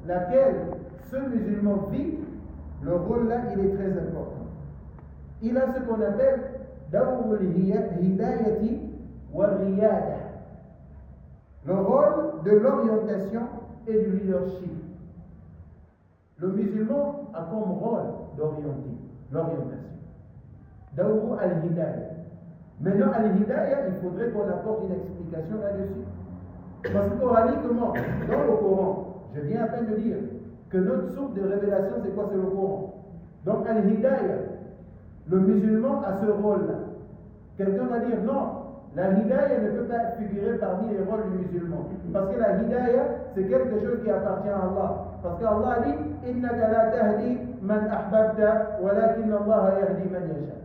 laquelle ce musulman vit, le rôle là, il est très important. Il a ce qu'on appelle dawr al-hidayati wal-riyada, le rôle de l'orientation et du leadership. Le musulman a comme rôle d'orienter, l'orientation. Dawr al-hidayah. Maintenant, al-hidayah, il faudrait qu'on apporte une explication là-dessus. Parce que coraniquement, dans le Coran, je viens à peine de dire que notre source de révélation, c'est quoi? C'est le Coran. Donc, al-hidayah, le musulman a ce rôle-là. Quelqu'un va dire non, la hidayah ne peut pas figurer parmi les rôles du musulman. Parce que la hidayah, c'est quelque chose qui appartient à Allah. Parce qu'Allah dit innaka la tahdi man ahbabta walakin Allah yahdi man yasha.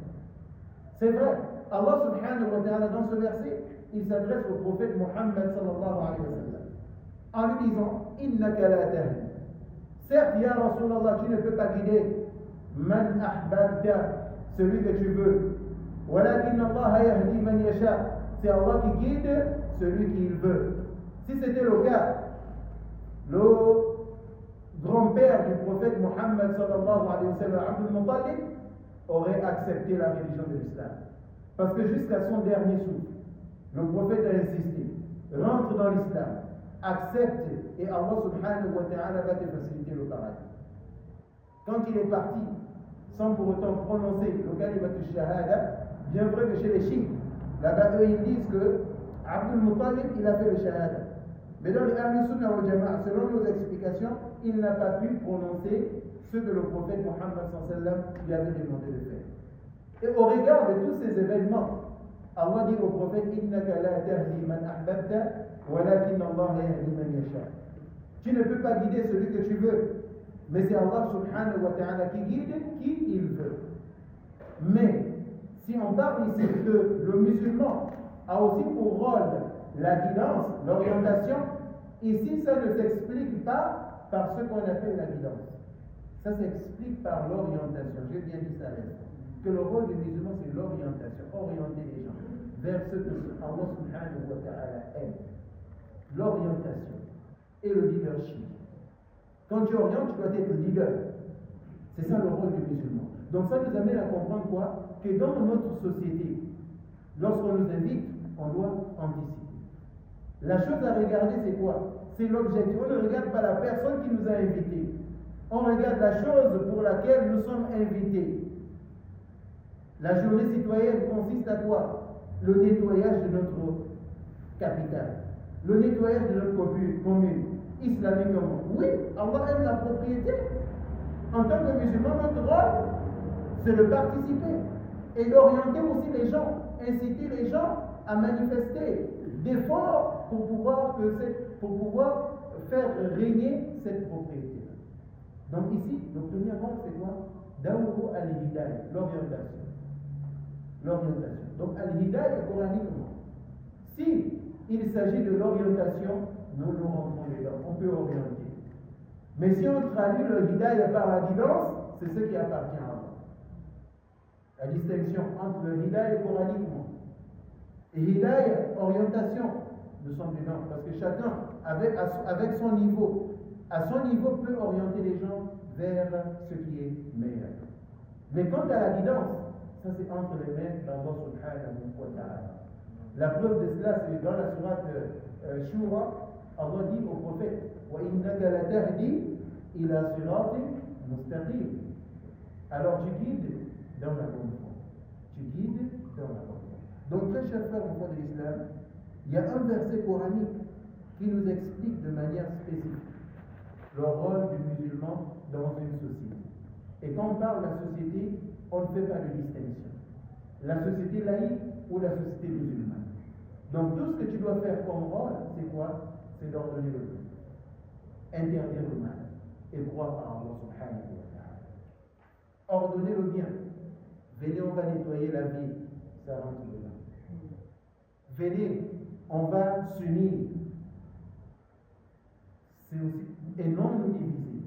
C'est vrai. Allah subhanahu wa ta'ala, dans ce verset, il s'adresse au prophète Muhammad sallallahu alayhi wa sallam en lui disant innaka la tahdi. Certes, ya Rasulallah, tu ne peux pas guider man ahbabta, celui que tu veux. Walakin Allah yahdi man yasha. C'est Allah qui guide celui qu'il veut. Si c'était le cas, le grand-père du prophète Muhammad sallallahu alayhi wa sallam, Abdul Muttalib, aurait accepté la religion de l'islam. Parce que jusqu'à son dernier souffle, le prophète a insisté, rentre dans l'islam, accepte, et Allah subhanahu wa ta'ala va te faciliter le paradis. Quand il est parti, sans pour autant prononcer le kalimat al-shahada, bien vrai que chez les chiites, là-bas eux ils disent que Abdul Muttalib il a fait le shahada. Mais dans les Ahlus Sunnah wal Jama'a, selon nos explications, il n'a pas pu prononcer ce que le prophète Muhammad sallallahu alayhi wa sallam lui avait demandé de faire. Et au regard de tous ces événements, Allah dit au prophète innaka la tahdi man ahbabta walakin Allah yahdi man yasha. Tu ne peux pas guider celui que tu veux, mais c'est Allah subhanahu wa ta'ala qui guide qui il veut. Mais si on parle ici que le musulman a aussi pour rôle la guidance, l'orientation, ici ça ne s'explique pas par ce qu'on appelle la guidance. Ça s'explique par l'orientation. J'ai bien dit ça à l'instant. Que le rôle du musulman, c'est l'orientation, orienter les gens vers ce que Allah subhanahu wa ta'ala aime. L'orientation et le leadership. Quand tu orientes, tu dois être le leader. C'est ça le rôle du musulman. Donc ça nous amène à comprendre quoi? Que dans notre société, lorsqu'on nous invite, on doit anticiper. La chose à regarder, c'est quoi? C'est l'objectif. On ne regarde pas la personne qui nous a invités. On regarde la chose pour laquelle nous sommes invités. La journée citoyenne consiste à quoi? Le nettoyage de notre capitale, le nettoyage de notre commune, islamiquement. Oui, Allah aime la propriété. En tant que musulman, notre rôle, c'est de participer et d'orienter aussi les gens, inciter les gens à manifester d'efforts pour pouvoir faire régner cette propriété. Donc ici, le premier rôle, c'est quoi? Dawru al-hidayah, l'orientation. L'orientation. Donc al-hidayah coraniquement. Si il s'agit de l'orientation, nous rentrons dedans. On peut orienter. Mais si on traduit le hidayah par la guidance, c'est ce qui appartient à Allah. La distinction entre le hidayah coraniquement et hidayah, orientation, nous sommes dedans. Parce que chacun, avec son niveau, à son niveau, peut orienter les gens vers ce qui est meilleur. Mais quant à la guidance, ça c'est entre les mains d'Allah subhanahu wa ta'ala. La preuve de cela, c'est dans la sourate Shura, Allah dit au prophète wa innaka la tahdi ila siratin mustaqim. Alors tu guides dans la bonne voie. Tu guides dans la bonne voie. Donc très chers frères en foi de l'islam, il y a un verset coranique qui nous explique de manière spécifique le rôle du musulman dans une société. Et quand on parle de la société, on ne fait pas de distinction. La société laïque ou la société musulmane. Donc tout ce que tu dois faire comme rôle, c'est quoi? C'est d'ordonner le bien, interdire le mal et croire en Allah subhanahu wa ta'ala. Ordonner le bien. Venez, on va nettoyer la ville, ça rentre dedans. Venez, on va s'unir. C'est aussi, et non nous diviser.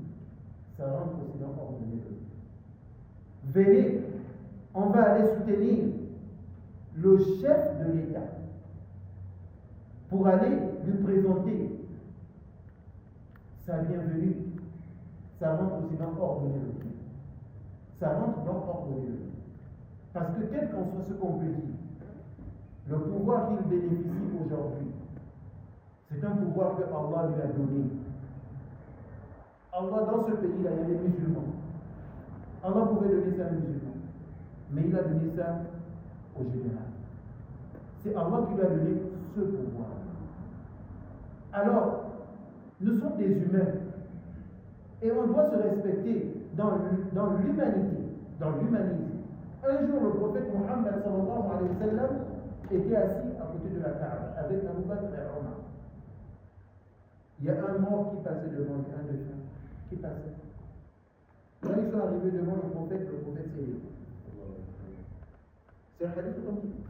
Ça rentre aussi dans ordonner le bien. Venez, on va aller soutenir le chef de l'État pour aller lui présenter sa bienvenue ça rentre aussi dans ordonner le bien. Ça rentre dans ordonner le bien. Parce que quel qu'en soit ce qu'on peut dire, le pouvoir qu'il bénéficie aujourd'hui, c'est un pouvoir que Allah lui a donné. Allah, dans ce pays-là, il y a des musulmans. Allah pouvait donner ça à un musulman. Mais il a donné ça au général. C'est Allah qui lui a donné ce pouvoir. Alors, nous sommes des humains. Et on doit se respecter dans l'humanité, dans l'humanisme. Un jour, le prophète Mohammed sallallahu alayhi wa sallam était assis à côté de la Kaaba avec Abu Bakr et Omar. Il y a un mort qui passait devant lui, un défunt qui passait. Quand ils sont arrivés devant le prophète s'est levé. C'est un hadith authentique.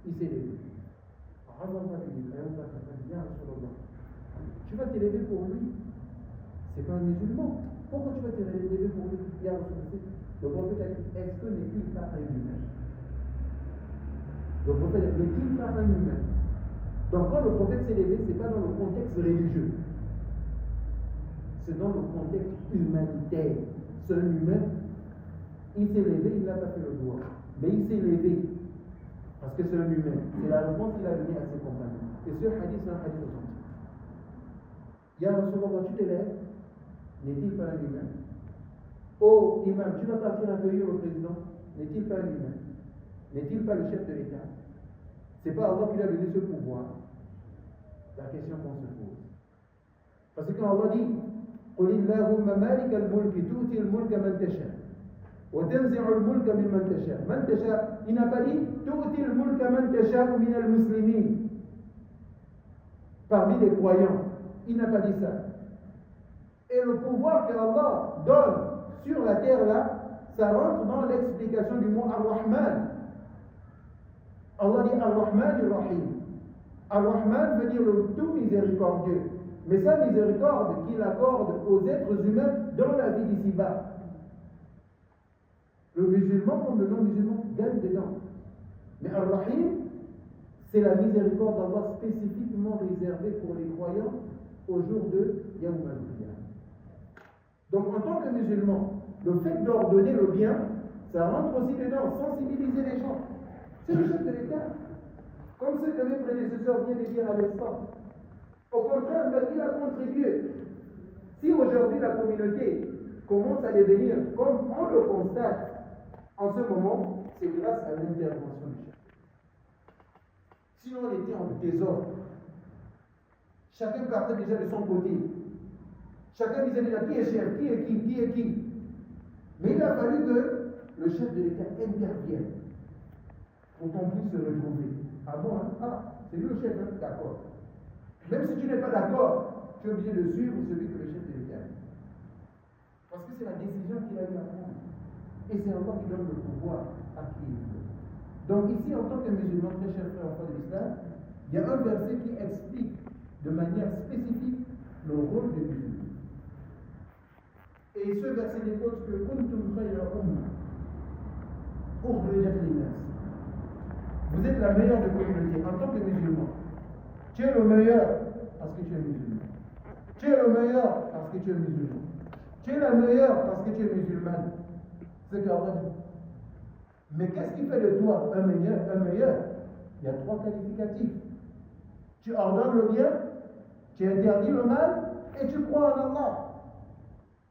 Il s'est levé. Tu vas t'élever pour lui. C'est pas un musulman. Pourquoi tu vas t'élever pour lui? Le prophète a dit, est-ce que n'est-il pas un humain? Le prophète a dit, n'est-il pas un humain? Donc quand le prophète s'est levé, ce n'est pas dans le contexte religieux. C'est dans le contexte humanitaire. C'est un humain. Il s'est levé, il n'a pas fait le doigt. Mais il s'est levé. Parce que c'est un humain. C'est la réponse qu'il a donnée à ses compagnons. Et ce hadith, c'est un hadith authentique. Ya Rasulallah, tu t'élèves. N'est-il pas un humain? Oh, imam, tu vas partir accueillir le président. N'est-il pas un humain? N'est-il pas le chef de l'État? Ce n'est pas Allah qui lui a donné ce pouvoir. La question qu'on se pose. Parce que quand Allah dit قل اللهم مالك الملك تؤتي الملك من تشاء وتنزع الملك ممن تشاء من تشاء, il n'a pas dit تؤتي الملك من تشاء من المسلمين parmi les croyants. Il n'a pas dit ça. Et le pouvoir que Allah donne sur la terre là, ça rentre dans l'explication du mot Ar-Rahman. Allah dit Ar-Rahman Ar-Rahim. Ar-Rahman veut dire le tout miséricordieux. Mais sa miséricorde qu'il accorde aux êtres humains dans la vie d'ici-bas. Le musulman comme le non-musulman gagne dedans. Mais Ar-Rahim, c'est la miséricorde d'Allah spécifiquement réservée pour les croyants au jour de Yawm al-Qiyamah. Donc en tant que musulman, le fait d'ordonner le bien, ça rentre aussi dedans, sensibiliser les gens. C'est le chef de l'État. Comme ce que mes prédécesseurs viennent de dire à l'instant. Au contraire, il a contribué. Si aujourd'hui la communauté commence à devenir, comme on le constate en ce moment, c'est grâce à l'intervention du chef. Sinon, on était en désordre. Chacun partait déjà de son côté. Chacun disait déjà qui est chef, qui est qui. Mais il a fallu que le chef de l'État intervienne pour qu'on puisse se retrouver. Ah bon, hein? Ah, c'est lui le chef, hein? D'accord. Même si tu n'es pas d'accord, tu es obligé de suivre celui que le chef de l'État a. Parce que c'est la décision qu'il a eu à prendre. Et c'est Allah qui donne le pouvoir à qui il veut. Donc ici, en tant que musulman, très cher frère enfant de l'Islam, il y a un verset qui explique de manière spécifique le rôle des musulmans. Et ce verset dépose que kuntum khayra umma ukhrijat linnas. Vous êtes la meilleure des communautés en tant que musulman. Tu es le meilleur parce que tu es musulman. Tu es le meilleur parce que tu es musulman. Tu es la meilleure parce que tu es musulmane. C'est ce qu'Allah dit. Mais qu'est-ce qui fait de toi un meilleur? Il y a 3 qualificatifs. Tu ordonnes le bien, tu interdis le mal et tu crois en Allah.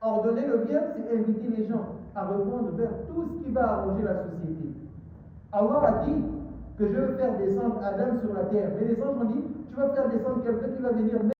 Ordonner le bien, c'est inviter les gens à répondre vers tout ce qui va arranger la société. Allah a dit que je veux faire descendre Adam sur la terre. Mais les anges ont dit, tu vas faire descendre quelqu'un qui va venir